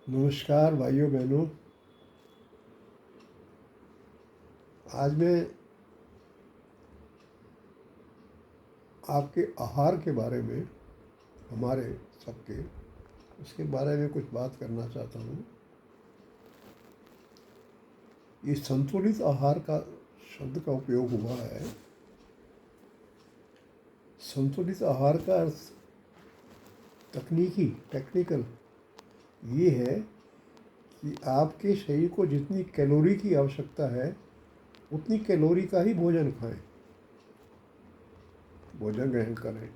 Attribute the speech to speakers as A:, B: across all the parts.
A: नमस्कार भाइयों बहनों। आज मैं आपके आहार के बारे में, हमारे सबके, उसके बारे में कुछ बात करना चाहता हूँ। ये संतुलित आहार का शब्द का उपयोग हुआ है। संतुलित आहार का अर्थ टेक्निकल ये है कि आपके शरीर को जितनी कैलोरी की आवश्यकता है उतनी कैलोरी का ही भोजन खाएं, भोजन ग्रहण करें।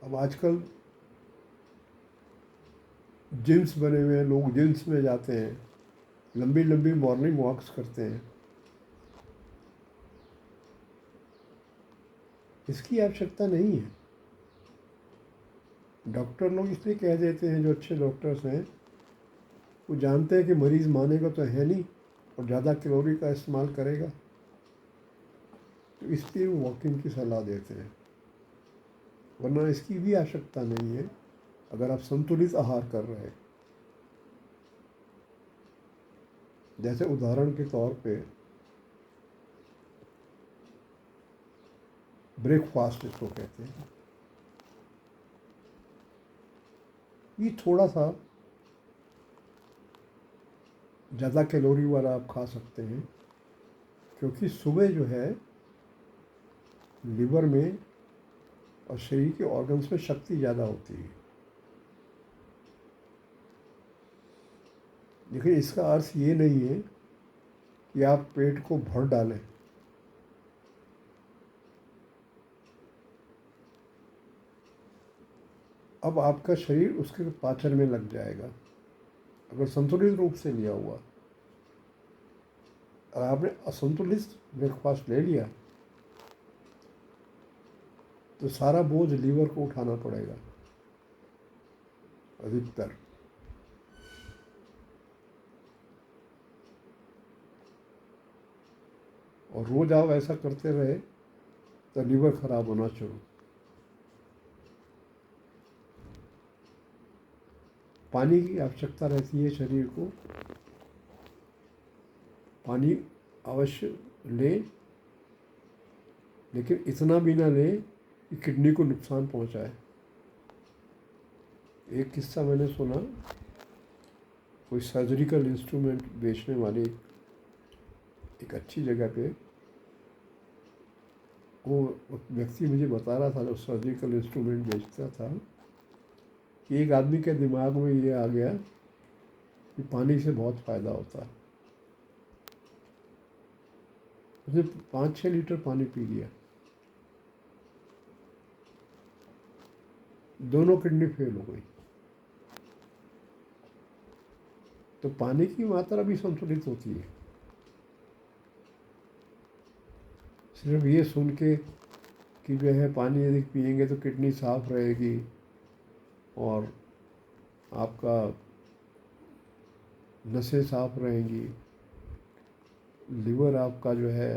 A: अब आजकल जिम्स बने हुए हैं, लोग जिम्स में जाते हैं, लंबी लंबी मॉर्निंग वॉक्स करते हैं। इसकी आवश्यकता नहीं है। डॉक्टर लोग इसलिए कह देते हैं, जो अच्छे डॉक्टर्स हैं वो जानते हैं कि मरीज़ मानेगा तो है नहीं और ज़्यादा कैलोरी का इस्तेमाल करेगा, तो इसलिए वो वॉकिंग की सलाह देते हैं। वरना इसकी भी आवश्यकता नहीं है अगर आप संतुलित आहार कर रहे हैं। जैसे उदाहरण के तौर पे ब्रेकफास्ट इसको कहते हैं, ये थोड़ा सा ज़्यादा कैलोरी वाला आप खा सकते हैं, क्योंकि सुबह जो है लिवर में और शरीर के ऑर्गन्स में शक्ति ज़्यादा होती है। लेकिन इसका अर्थ ये नहीं है कि आप पेट को भर डालें। अब आपका शरीर उसके पाचन में लग जाएगा अगर संतुलित रूप से लिया हुआ। और आपने असंतुलित ब्रेकफास्ट ले लिया तो सारा बोझ लीवर को उठाना पड़ेगा अधिकतर। और रोज आप ऐसा करते रहे तो लीवर खराब होना शुरू। पानी की आवश्यकता रहती है शरीर को, पानी अवश्य लें, लेकिन इतना भी ना लें कि किडनी को नुकसान पहुंचाए। एक किस्सा मैंने सुना, कोई सर्जिकल इंस्ट्रूमेंट बेचने वाली एक अच्छी जगह पे वो व्यक्ति मुझे बता रहा था, जो सर्जिकल इंस्ट्रूमेंट बेचता था, कि एक आदमी के दिमाग में ये आ गया कि पानी से बहुत फ़ायदा होता है। उसने 5-6 लीटर पानी पी लिया, दोनों किडनी फेल हो गई। तो पानी की मात्रा भी संतुलित होती है। सिर्फ ये सुन के कि जो है पानी यदि पिएंगे तो किडनी साफ रहेगी और आपका नसें साफ रहेंगी, लिवर आपका जो है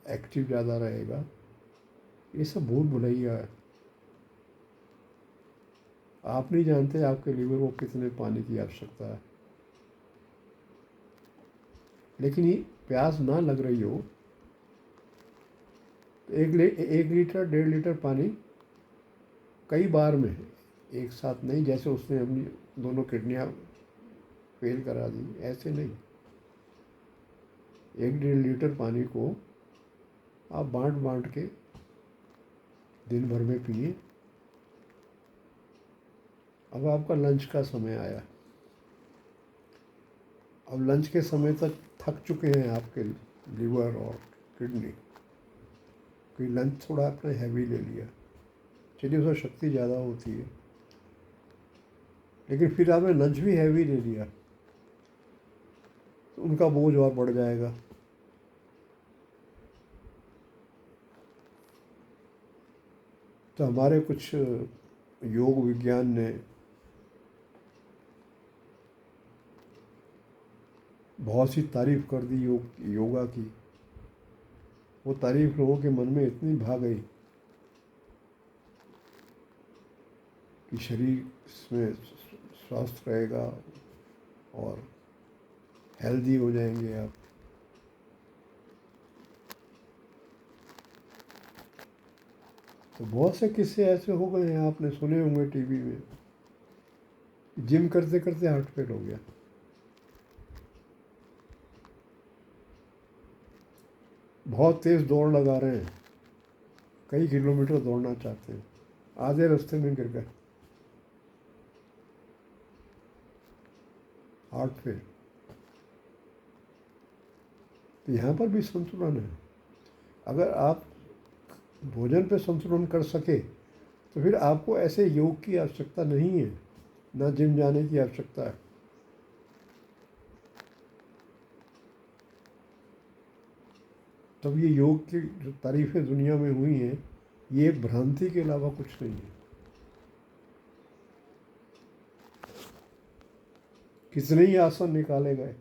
A: एक्टिव ज़्यादा रहेगा, ये सब भूल भुलैया है। आप नहीं जानते आपके लिवर को कितने पानी की आवश्यकता है। लेकिन ये प्यास ना लग रही हो तो 1 लीटर 1.5 लीटर पानी कई बार में है, एक साथ नहीं, जैसे उसने अपनी दोनों किडनियाँ फेल करा दी, ऐसे नहीं। 1-1.5 लीटर पानी को आप बांट बांट के दिन भर में पिए। अब आपका लंच का समय आया। अब लंच के समय तक थक चुके हैं आपके लिवर और किडनी, कि लंच थोड़ा आपने हैवी ले लिया, चलिए उसमें शक्ति ज़्यादा होती है। लेकिन फिर आपने लंच भी हैवी ले लिया तो उनका बोझ और बढ़ जाएगा। तो हमारे कुछ योग विज्ञान ने बहुत सी तारीफ कर दी योगा की। वो तारीफ लोगों के मन में इतनी भा गई कि शरीर में स्वस्थ रहेगा और हेल्दी हो जाएंगे आप। तो बहुत से किस्से ऐसे हो गए हैं, आपने सुने होंगे टीवी में, जिम करते करते हार्ट फेल हो गया। बहुत तेज़ दौड़ लगा रहे हैं, कई किलोमीटर दौड़ना चाहते हैं, आधे रास्ते में गिर गए, हार्ट फेल। तो यहाँ पर भी संतुलन है। अगर आप भोजन पे संतुलन कर सके तो फिर आपको ऐसे योग की आवश्यकता नहीं है, ना जिम जाने की आवश्यकता है। तब ये योग की जो तारीफ़ें दुनिया में हुई हैं, ये एक भ्रांति के अलावा कुछ नहीं है। कितने ही आसन निकाले गए,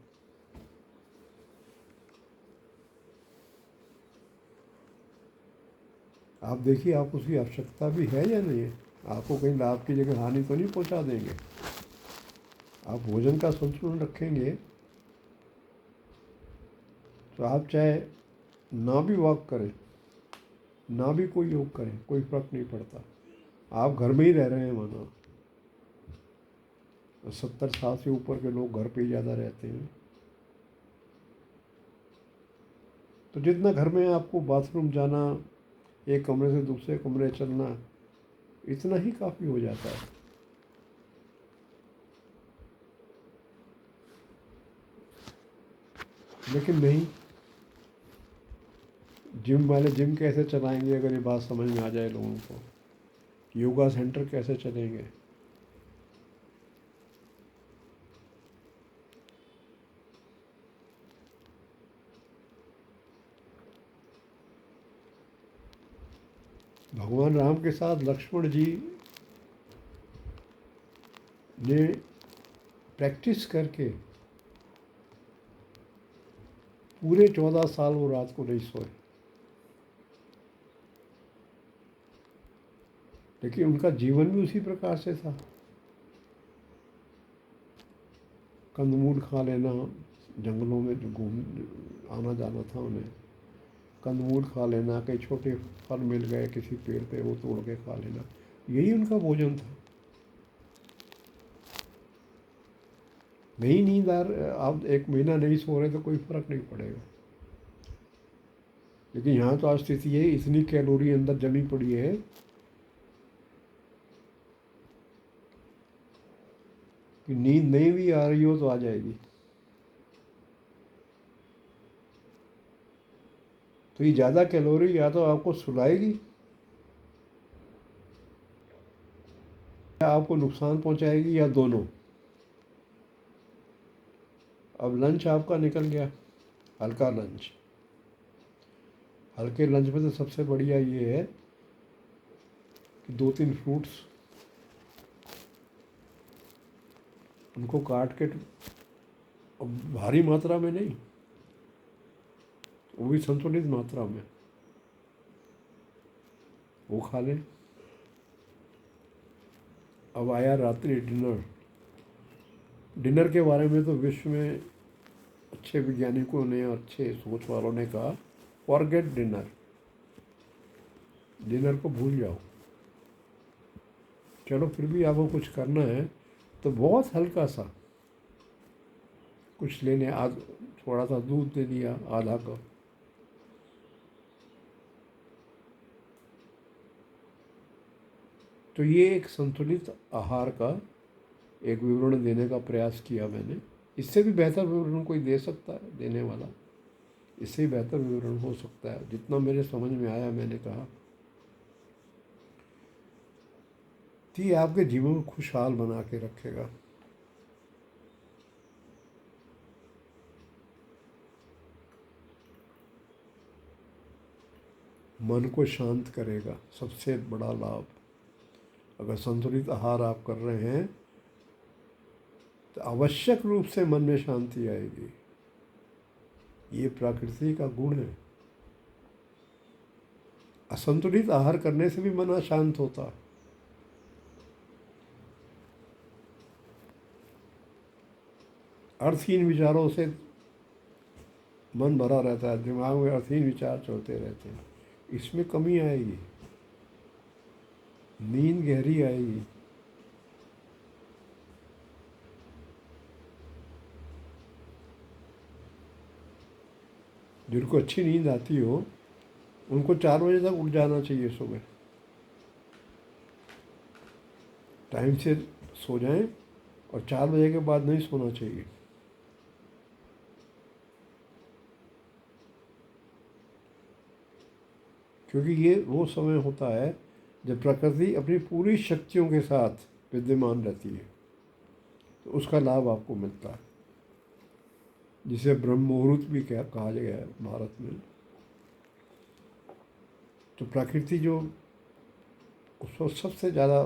A: आप देखिए आप उसकी आवश्यकता भी है या नहीं है। आपको कहीं लाभ की जगह हानि तो नहीं पहुंचा देंगे। आप भोजन का संतुलन रखेंगे तो आप चाहे ना भी वॉक करें, ना भी कोई योग करें, कोई फर्क नहीं पड़ता। आप घर में ही रह रहे हैं मानो। 70 साल से ऊपर के लोग घर पे ही ज़्यादा रहते हैं। तो जितना घर में आपको बाथरूम जाना, एक कमरे से दूसरे कमरे चलना, इतना ही काफ़ी हो जाता है। लेकिन नहीं, जिम वाले जिम कैसे चलाएंगे अगर ये बात समझ में आ जाए लोगों को? योगा सेंटर कैसे चलेंगे? भगवान राम के साथ लक्ष्मण जी ने प्रैक्टिस करके पूरे 14 साल वो रात को नहीं सोए, लेकिन उनका जीवन भी उसी प्रकार से था। कंदमूल खा लेना, जंगलों में जो घूम आना जाना था उन्हें, कंदमूल खा लेना, कई छोटे फल मिल गए किसी पेड़ पे वो तोड़ के खा लेना, यही उनका भोजन था। नहीं नींद आ आप 1 महीना नहीं सो रहे तो कोई फर्क नहीं पड़ेगा। लेकिन यहाँ तो आज स्थिति है, इतनी कैलोरी अंदर जमी पड़ी है कि नींद नहीं भी आ रही हो तो आ जाएगी। तो ये ज़्यादा कैलोरी या तो आपको सुलाएगी या आपको नुकसान पहुंचाएगी, या दोनों। अब लंच आपका निकल गया, हल्का लंच। हल्के लंच में तो सबसे बढ़िया ये है कि 2-3 फ्रूट्स, उनको काट के, भारी मात्रा में नहीं, वो भी संतुलित मात्रा में, वो खा लें। अब आया रात्रि डिनर। डिनर के बारे में तो विश्व में अच्छे वैज्ञानिकों ने, अच्छे सोच वालों ने कहा, फॉरगेट डिनर, डिनर को भूल जाओ। चलो फिर भी आपको कुछ करना है तो बहुत हल्का सा कुछ लेने, थोड़ा सा दूध दे दिया, आधा कप, तो ये एक संतुलित आहार का एक विवरण देने का प्रयास किया मैंने। इससे भी बेहतर विवरण कोई दे सकता है, देने वाला इससे ही बेहतर विवरण हो सकता है। जितना मेरे समझ में आया मैंने कहा। तो ये आपके जीवन को खुशहाल बना के रखेगा। मन को शांत करेगा, सबसे बड़ा लाभ। अगर संतुलित आहार आप कर रहे हैं तो आवश्यक रूप से मन में शांति आएगी। ये प्रकृति का गुण है। असंतुलित आहार करने से भी मन अशांत होता है। अर्थहीन विचारों से मन भरा रहता है, दिमाग में अर्थहीन विचार चलते रहते हैं, इसमें कमी आएगी, नींद गहरी आएगी। जिनको अच्छी नींद आती हो उनको 4 बजे तक उठ जाना चाहिए सुबह, टाइम से सो जाएं और 4 बजे के बाद नहीं सोना चाहिए। क्योंकि ये वो समय होता है जब प्रकृति अपनी पूरी शक्तियों के साथ विद्यमान रहती है, तो उसका लाभ आपको मिलता है, जिसे ब्रह्म मुहूर्त भी कहा गया है भारत में। तो प्रकृति जो उस वक्त सबसे ज़्यादा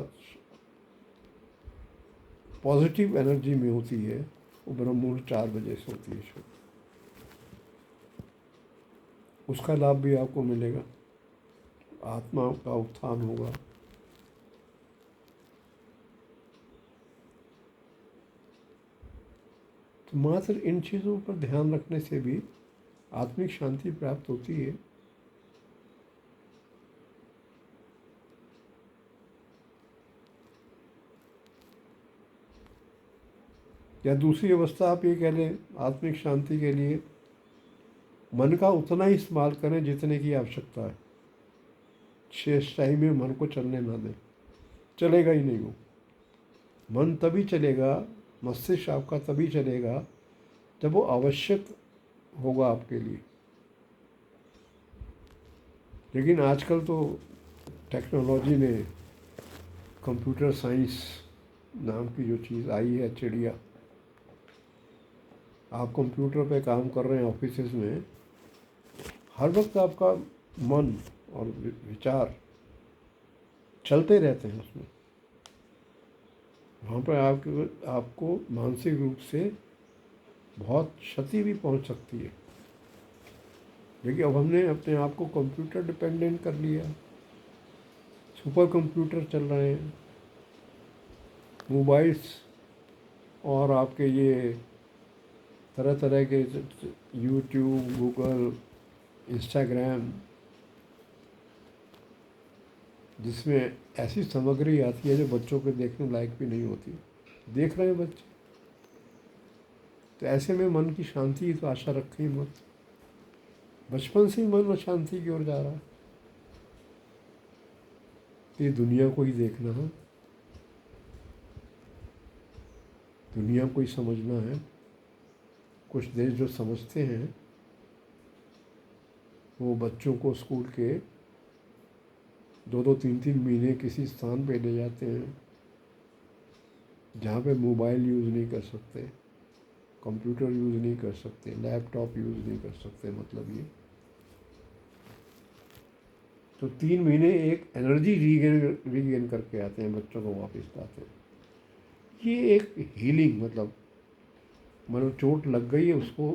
A: पॉजिटिव एनर्जी में होती है, वो ब्रह्म मुहूर्त 4 बजे से होती है शुरू। उसका लाभ भी आपको मिलेगा, आत्मा का उत्थान होगा। तो मात्र इन चीज़ों पर ध्यान रखने से भी आत्मिक शांति प्राप्त होती है। या दूसरी अवस्था आप ये कह लें, आत्मिक शांति के लिए मन का उतना ही इस्तेमाल करें जितने की आवश्यकता है। शेष टाइम में मन को चलने ना दें, चलेगा ही नहीं वो। मन तभी चलेगा, मस्तिष्क आपका तभी चलेगा जब वो आवश्यक होगा आपके लिए। लेकिन आजकल तो टेक्नोलॉजी ने, कंप्यूटर साइंस नाम की जो चीज़ आई है, चिड़िया, आप कंप्यूटर पे काम कर रहे हैं ऑफिस में, हर वक्त आपका मन और विचार चलते रहते हैं उसमें। वहाँ पर आपको मानसिक रूप से बहुत क्षति भी पहुँच सकती है। लेकिन अब हमने अपने आप को कंप्यूटर डिपेंडेंट कर लिया, सुपर कंप्यूटर चल रहे हैं, मोबाइल्स और आपके ये तरह तरह के यूट्यूब, गूगल, इंस्टाग्राम, जिसमें ऐसी सामग्री आती है जो बच्चों के देखने लायक भी नहीं होती, देख रहे हैं बच्चे। तो ऐसे में मन की शांति की तो आशा रखें ही मत। बचपन से ही मन अशांति की ओर जा रहा है। ये दुनिया को ही देखना है, दुनिया को ही समझना है। कुछ देश जो समझते हैं वो बच्चों को स्कूल के 2-2, 3-3 महीने किसी स्थान पे ले जाते हैं जहाँ पे मोबाइल यूज़ नहीं कर सकते, कंप्यूटर यूज़ नहीं कर सकते, लैपटॉप यूज़ नहीं कर सकते। मतलब ये तो 3 महीने एक एनर्जी रीगेन करके आते हैं, बच्चों को वापस लाते हैं। ये एक हीलिंग, मतलब मानो चोट लग गई है उसको,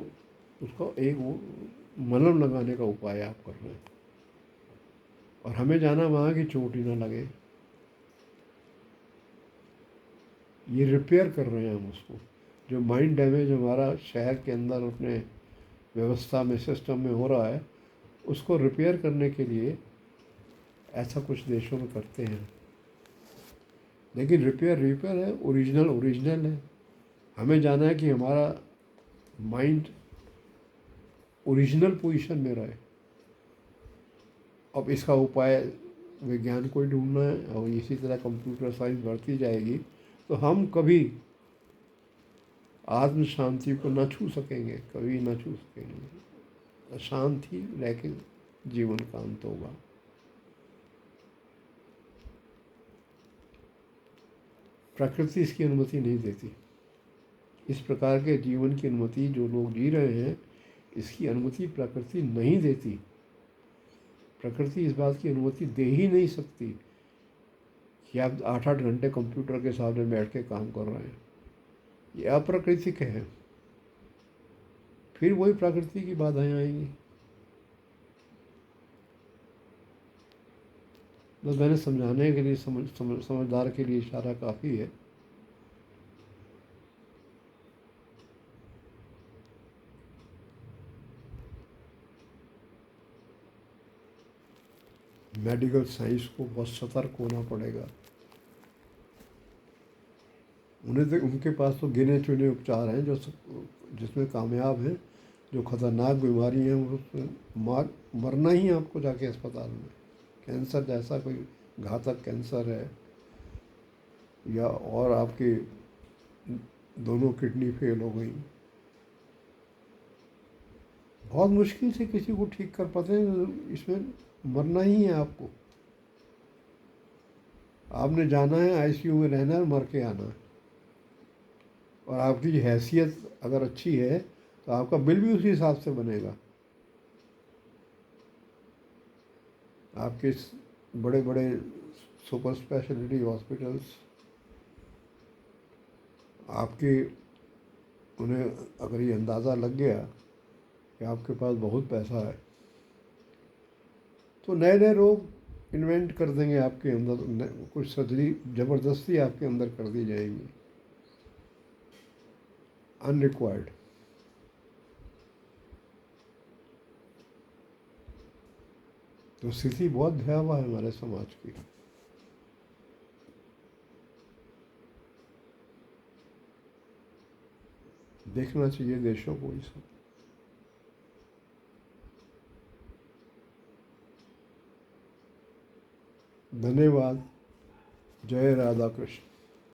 A: उसका एक वो मलहम लगाने का उपाय आप कर रहे हैं। और हमें जाना वहाँ की चोट ही ना लगे, ये रिपेयर कर रहे हैं हम उसको। जो माइंड डैमेज हमारा शहर के अंदर अपने व्यवस्था में, सिस्टम में हो रहा है, उसको रिपेयर करने के लिए ऐसा कुछ देशों में करते हैं। लेकिन रिपेयर है, ओरिजिनल है। हमें जाना है कि हमारा माइंड ओरिजिनल पोजीशन में रहे। अब इसका उपाय विज्ञान को ही ढूंढना है, और इसी तरह कंप्यूटर साइंस बढ़ती जाएगी तो हम कभी आत्म शांति को न छू सकेंगे, कभी न छू सकेंगे। शांति रह के जीवन का अंत होगा। प्रकृति इसकी अनुमति नहीं देती। इस प्रकार के जीवन की अनुमति जो लोग जी रहे हैं, इसकी अनुमति प्रकृति नहीं देती। प्रकृति इस बात की अनुमति दे ही नहीं सकती कि आप 8-8 घंटे कंप्यूटर के सामने बैठ के काम कर रहे हैं। ये अप्राकृतिक है। फिर वही प्रकृति की बाधाएं आएंगी। बस मैंने समझाने के लिए, समझदार के लिए इशारा काफ़ी है। मेडिकल साइंस को बहुत सतर्क होना पड़ेगा। उन्हें तो उनके पास तो गिने चुने उपचार हैं जो जिसमें कामयाब हैं। जो खतरनाक बीमारी हैं उसमें मरना ही है आपको जाके अस्पताल में। कैंसर जैसा कोई घातक कैंसर है, या और आपके दोनों किडनी फेल हो गई, बहुत मुश्किल से किसी को ठीक कर पाते हैं। इसमें मरना ही है आपको। आपने जाना है आईसीयू में रहना है, मर के आना है। और आपकी हैसियत अगर अच्छी है तो आपका बिल भी उसी हिसाब से बनेगा। आपके बड़े बड़े सुपर स्पेशलिटी हॉस्पिटल्स आपके, उन्हें अगर ये अंदाज़ा लग गया कि आपके पास बहुत पैसा है, तो नए नए रोग इन्वेंट कर देंगे आपके अंदर। कुछ सर्जरी ज़बरदस्ती आपके अंदर कर दी जाएगी, अनरिक्वायर्ड। तो स्थिति बहुत भयावह है हमारे समाज की। देखना चाहिए देशों को ये सब। धन्यवाद। जय राधा कृष्ण।